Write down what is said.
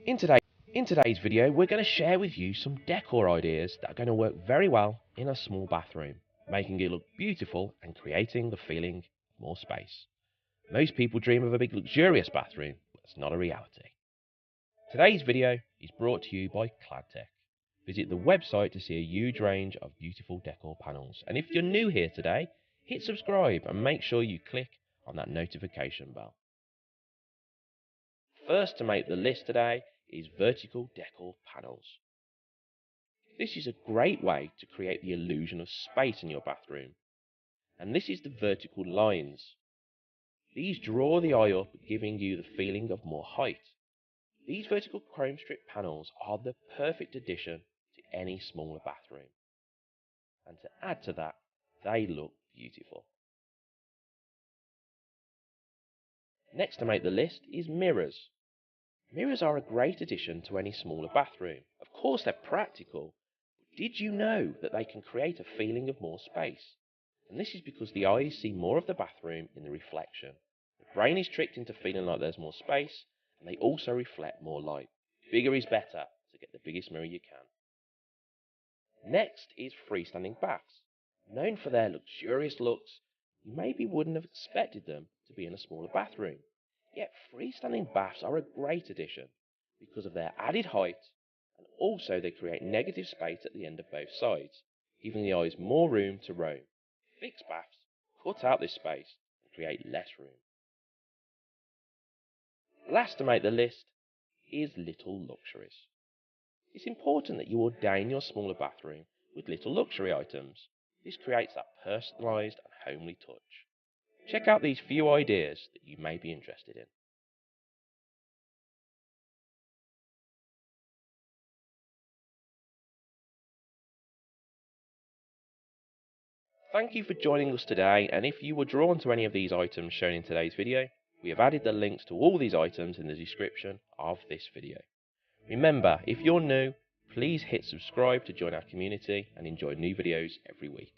In, today, in today's video, we're going to share with you some decor ideas that are going to work very well in a small bathroom, making it look beautiful and creating the feeling of more space. Most people dream of a big luxurious bathroom, but it's not a reality. Today's video is brought to you by Cladtech. Visit the website to see a huge range of beautiful decor panels. And if you're new here today, hit subscribe and make sure you click on that notification bell. First to make the list today is vertical decor panels. This is a great way to create the illusion of space in your bathroom. And this is the vertical lines. These draw the eye up, giving you the feeling of more height. These vertical chrome strip panels are the perfect addition to any smaller bathroom. And to add to that, they look beautiful. Next to make the list is mirrors. Mirrors are a great addition to any smaller bathroom. Of course they're practical, but did you know that they can create a feeling of more space? And this is because the eyes see more of the bathroom in the reflection. The brain is tricked into feeling like there's more space, and they also reflect more light. Bigger is better, so get the biggest mirror you can. Next is freestanding baths. Known for their luxurious looks, you maybe wouldn't have expected them to be in a smaller bathroom. Yet freestanding baths are a great addition because of their added height, and also they create negative space at the end of both sides, giving the eyes more room to roam. Fixed baths cut out this space and create less room. Last to make the list is little luxuries. It's important that you ordain your smaller bathroom with little luxury items. This creates that personalised and homely touch. Check out these few ideas that you may be interested in. Thank you for joining us today, and if you were drawn to any of these items shown in today's video, we have added the links to all these items in the description of this video. Remember, if you're new, please hit subscribe to join our community and enjoy new videos every week.